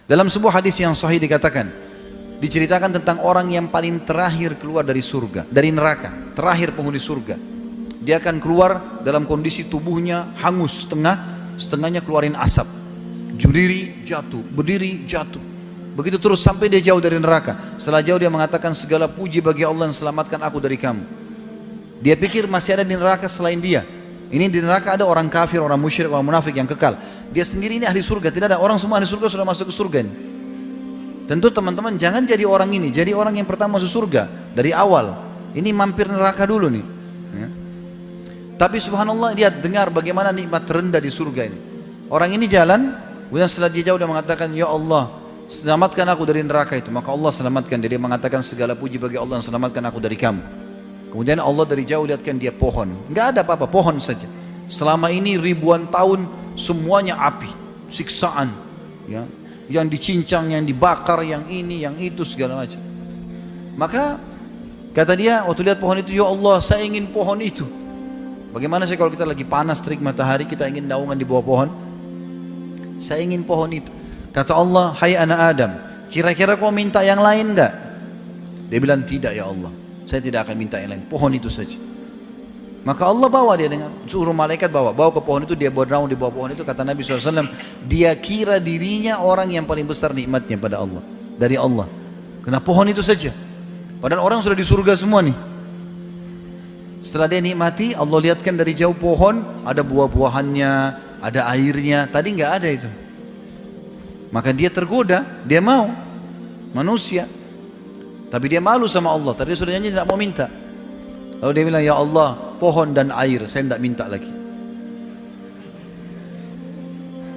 Dalam sebuah hadis yang sahih dikatakan, diceritakan tentang orang yang paling terakhir keluar dari surga, dari neraka, terakhir penghuni surga. Dia akan keluar dalam kondisi tubuhnya hangus setengah, setengahnya keluarin asap. Berdiri jatuh, berdiri jatuh. Begitu terus sampai dia jauh dari neraka. Setelah jauh dia mengatakan, segala puji bagi Allah yang selamatkan aku dari kamu. Dia pikir masih ada di neraka selain dia. Ini di neraka ada orang kafir, orang musyrik, orang munafik yang kekal. Dia sendiri ini ahli surga, tidak ada. Orang semua ahli surga sudah masuk ke surga ini. Tentu teman-teman jangan jadi orang ini, jadi orang yang pertama masuk surga dari awal. Ini mampir neraka dulu nih. Ya. Tapi subhanallah dia dengar bagaimana nikmat terendah di surga ini. Orang ini jalan, kemudian setelah dia jauh dia mengatakan, ya Allah, selamatkan aku dari neraka itu. Maka Allah selamatkan dia. Dia mengatakan, segala puji bagi Allah yang selamatkan aku dari kamu. Kemudian Allah dari jauh lihatkan dia pohon. Enggak ada apa-apa, pohon saja. Selama ini ribuan tahun semuanya api, siksaan, ya. Yang dicincang, yang dibakar, yang ini, yang itu, segala macam. Maka kata dia waktu lihat pohon itu, ya Allah saya ingin pohon itu. Bagaimana sih kalau kita lagi panas terik matahari, kita ingin naungan di bawah pohon? Saya ingin pohon itu. Kata Allah, hai anak Adam, kira-kira kau minta yang lain enggak? Dia bilang, tidak ya Allah, saya tidak akan minta yang lain, pohon itu saja. Maka Allah bawa dia dengan suruh malaikat bawa ke pohon itu. Dia bernaung di bawah pohon itu. Kata Nabi SAW, dia kira dirinya orang yang paling besar nikmatnya pada Allah, dari Allah, karena pohon itu saja. Padahal orang sudah di surga semua nih. Setelah dia nikmati, Allah lihatkan dari jauh pohon, ada buah-buahannya, ada airnya. Tadi nggak ada itu. Maka dia tergoda, dia mau manusia, tapi dia malu sama Allah. Tadi sudah janji tidak mau minta. Lalu dia bilang, ya Allah, pohon dan air, saya tidak minta lagi.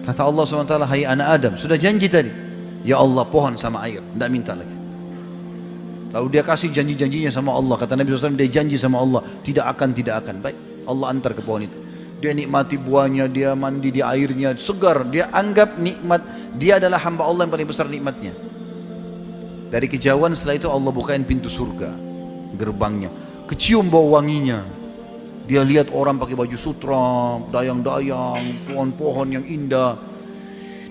Kata Allah SWT, hai anak Adam, sudah janji tadi, ya Allah, pohon sama air, tidak minta lagi. Lalu dia kasih janji-janjinya sama Allah. Kata Nabi SAW, dia janji sama Allah, tidak akan. Baik, Allah antar ke pohon itu. Dia nikmati buahnya, dia mandi di airnya, segar. Dia anggap nikmat, dia adalah hamba Allah yang paling besar nikmatnya. Dari kejauhan setelah itu Allah bukain pintu surga, gerbangnya. Kecium bau wanginya. Dia lihat orang pakai baju sutra, dayang-dayang, pohon-pohon yang indah.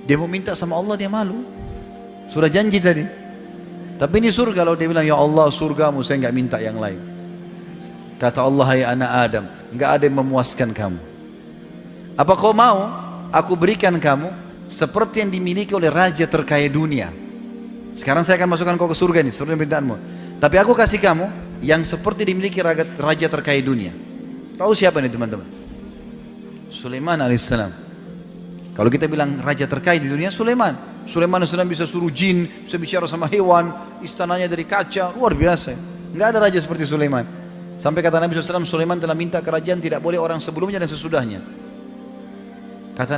Dia mau minta sama Allah, dia malu. Sudah janji tadi. Tapi ini surga. Kalau dia bilang, ya Allah, surgamu, saya enggak minta yang lain. Kata Allah, hai anak Adam, enggak ada yang memuaskan kamu. Apa kau mau aku berikan kamu seperti yang dimiliki oleh raja terkaya dunia? Sekarang saya akan masukkan kau ke surga ini, surga permintaanmu. Tapi aku kasih kamu yang seperti dimiliki raja terkaya dunia. Tahu siapa ini teman-teman? Sulaiman alaihissalam. Kalau kita bilang raja terkaya di dunia, Sulaiman AS bisa suruh jin, bisa bicara sama hewan, istananya dari kaca, luar biasa. Enggak ada raja seperti Sulaiman. Sampai kata Nabi SAW, Sulaiman telah minta kerajaan tidak boleh orang sebelumnya dan sesudahnya. Kata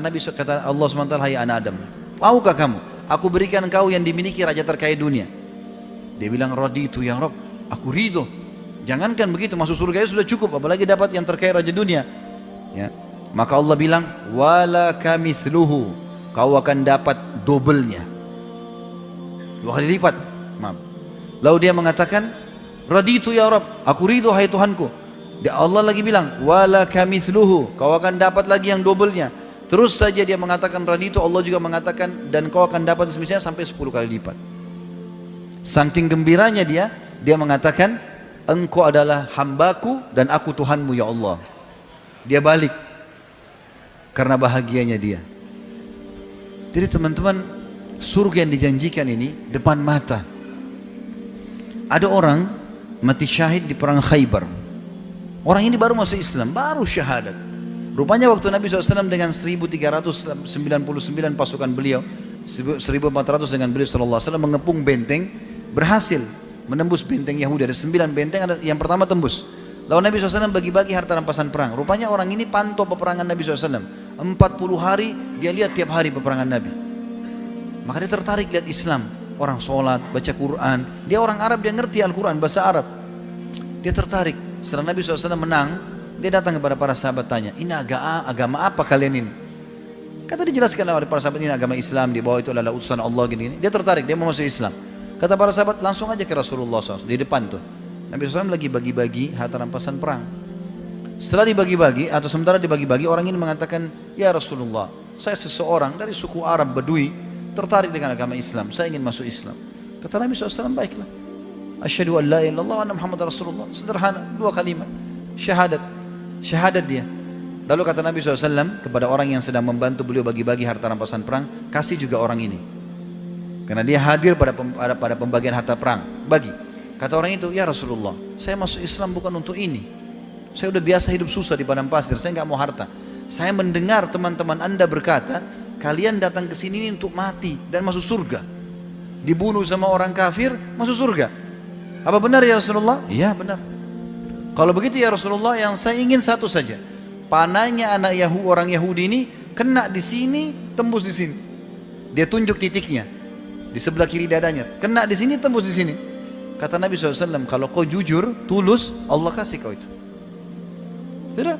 Allah SWT, hai anak Adam, maukah kamu aku berikan kau yang dimiliki raja terkaya dunia? Dia bilang, raditu ya Rabb, aku ridho. Jangankan begitu, masuk surga sudah cukup, apalagi dapat yang terkaya raja dunia. Ya. Maka Allah bilang, wala kamithluhu, kau akan dapat dobelnya, 2 kali lipat. Maaf. Lalu dia mengatakan, raditu ya Rabb, aku ridho hai Tuhanku. Allah lagi bilang, wala kamithluhu, kau akan dapat lagi yang dobelnya. Terus saja dia mengatakan raditu, Allah juga mengatakan, dan kau akan dapat semisal sampai 10 kali lipat. Saking gembiranya dia mengatakan, engkau adalah hambaku dan aku Tuhanmu ya Allah. Dia balik karena bahagianya dia. Jadi teman-teman, surga yang dijanjikan ini depan mata. Ada orang mati syahid di perang Khaybar. Orang ini baru masuk Islam, baru syahadat. Rupanya waktu Nabi SAW dengan 1399 pasukan beliau, 1400 dengan beliau SAW mengepung benteng, berhasil menembus benteng Yahudi. Ada 9 benteng, ada yang pertama tembus. Lalu Nabi SAW bagi-bagi harta rampasan perang. Rupanya orang ini pantau peperangan Nabi SAW. 40 hari dia lihat tiap hari peperangan Nabi. Maka dia tertarik lihat Islam. Orang sholat, baca Quran. Dia orang Arab, dia ngerti Al-Quran, bahasa Arab. Dia tertarik. Setelah Nabi SAW menang, dia datang kepada para sahabat tanya, ini agama apa kalian ini? Kata dijelaskan oleh para sahabat, ini agama Islam, di bawah itu adalah utusan Allah gini-gini. Dia tertarik, dia mau masuk Islam. Kata para sahabat, langsung aja ke Rasulullah SAW, di depan tuh. Nabi SAW lagi bagi-bagi harta rampasan perang. Setelah dibagi-bagi, atau sementara dibagi-bagi, orang ini mengatakan, ya Rasulullah, saya seseorang dari suku Arab Badui, tertarik dengan agama Islam, saya ingin masuk Islam. Kata Nabi SAW, baiklah. Asyhadu an la ilaha illallah wa anna Muhammad Rasulullah. Sederhana, 2 kalimat. Syahadat dia. Lalu kata Nabi SAW kepada orang yang sedang membantu beliau bagi-bagi harta rampasan perang, kasih juga orang ini. Karena dia hadir pada pembagian harta perang. Bagi. Kata orang itu, ya Rasulullah, saya masuk Islam bukan untuk ini. Saya udah biasa hidup susah di padang pasir, saya nggak mau harta. Saya mendengar teman-teman Anda berkata, kalian datang ke sini untuk mati dan masuk surga. Dibunuh sama orang kafir, masuk surga. Apa benar ya Rasulullah? Iya benar. Kalau begitu ya Rasulullah, yang saya ingin satu saja. Panahnya orang Yahudi ini kena di sini, tembus di sini. Dia tunjuk titiknya di sebelah kiri dadanya. Kena di sini, tembus di sini. Kata Nabi SAW, kalau kau jujur, tulus, Allah kasih kau itu. Sudah.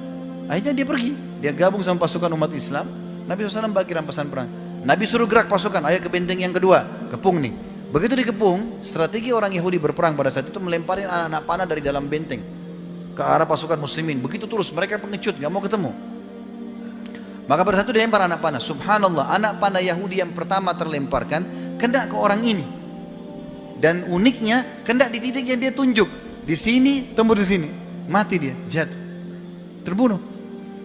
Akhirnya dia pergi. Dia gabung sama pasukan umat Islam. Nabi SAW bagi rampasan perang. Nabi suruh gerak pasukan, ayo ke benteng yang kedua, kepung nih. Begitu dikepung, strategi orang Yahudi berperang pada saat itu melemparin anak-anak panah dari dalam benteng ke arah pasukan muslimin. Begitu terus, mereka pengecut, gak mau ketemu. Maka pada saat itu dilempar anak panah. Subhanallah, anak panah Yahudi yang pertama terlemparkan kena ke orang ini. Dan uniknya, kena di titik yang dia tunjuk. Di sini, tembus di sini. Mati dia, jatuh. Terbunuh.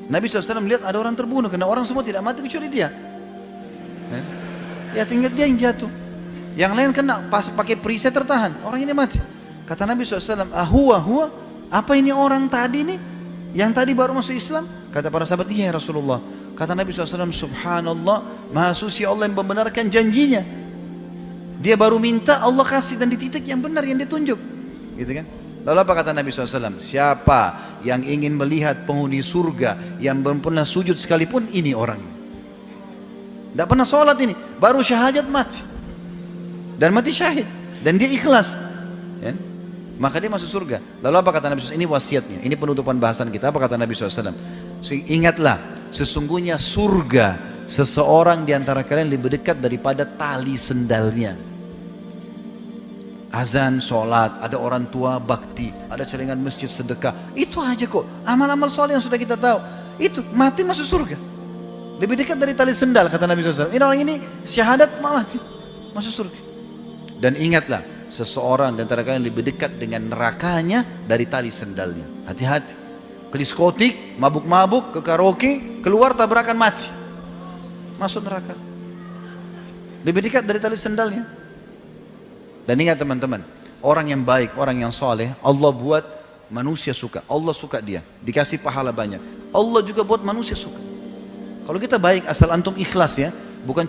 Nabi SAW melihat ada orang terbunuh, karena orang semua tidak mati kecuali dia. Ya tinggal dia yang jatuh. Yang lain kena pas pakai perisai tertahan, orang ini mati. Kata Nabi SAW, huwa, apa ini orang tadi nih? Yang tadi baru masuk Islam? Kata para sahabat, iya Rasulullah. Kata Nabi SAW, subhanallah, maha suci Allah yang membenarkan janjinya. Dia baru minta, Allah kasih, dan di titik yang benar yang ditunjuk. Gitu kan? Lalu apa kata Nabi SAW? Siapa yang ingin melihat penghuni surga yang belum pernah sujud sekalipun, ini orangnya. Tidak pernah sholat ini, baru syahadat mati. Dan mati syahid. Dan dia ikhlas. Ya? Maka dia masuk surga. Lalu apa kata Nabi SAW? Ini wasiatnya, ini penutupan bahasan kita. Apa kata Nabi SAW? Ingatlah, sesungguhnya surga seseorang di antara kalian lebih dekat daripada tali sendalnya. Azan, sholat, ada orang tua bakti, ada celengan masjid sedekah. Itu aja kok, amal-amal soleh yang sudah kita tahu. Itu, mati masuk surga. Lebih dekat dari tali sendal, kata Nabi SAW. Ini orang ini syahadat mati, masuk surga. Dan ingatlah, seseorang di antara kalian lebih dekat dengan nerakanya dari tali sendalnya. Hati-hati. Ke diskotik, mabuk-mabuk, ke karaoke, keluar tabrakan mati. Masuk neraka. Lebih dekat dari tali sendalnya. Dan ingat teman-teman, orang yang baik, orang yang soleh, Allah buat manusia suka. Allah suka dia, dikasih pahala banyak. Allah juga buat manusia suka. Kalau kita baik, asal antum ikhlas ya, bukan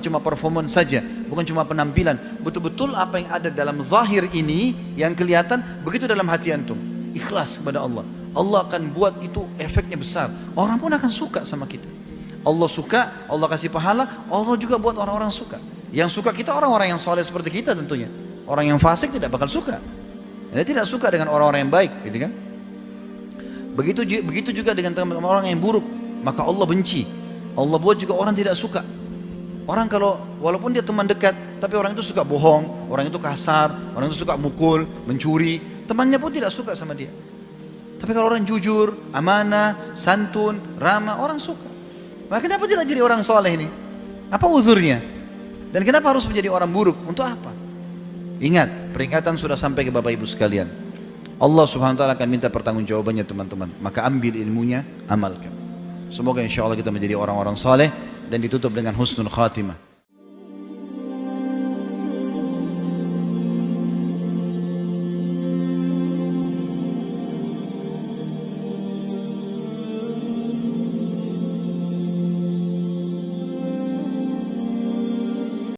cuma performance saja, bukan cuma penampilan. Betul-betul apa yang ada dalam zahir ini yang kelihatan, begitu dalam hati antum. Ikhlas kepada Allah. Allah akan buat itu efeknya besar. Orang pun akan suka sama kita. Allah suka, Allah kasih pahala, Allah juga buat orang-orang suka. Yang suka kita orang-orang yang soleh seperti kita tentunya. Orang yang fasik tidak bakal suka. Dia tidak suka dengan orang-orang yang baik, gitu kan? Begitu juga dengan teman-teman orang yang buruk, maka Allah benci. Allah buat juga orang tidak suka. Orang kalau walaupun dia teman dekat, tapi orang itu suka bohong, orang itu kasar, orang itu suka mukul, mencuri, temannya pun tidak suka sama dia. Tapi kalau orang jujur, amanah, santun, ramah, orang suka. Maka kenapa tidak jadi orang soleh ini? Apa uzurnya? Dan kenapa harus menjadi orang buruk? Untuk apa? Ingat, peringatan sudah sampai ke Bapak Ibu sekalian. Allah Subhanahu wa taala akan minta pertanggungjawabannya teman-teman. Maka ambil ilmunya, amalkan. Semoga insya Allah kita menjadi orang-orang saleh dan ditutup dengan husnul khatimah.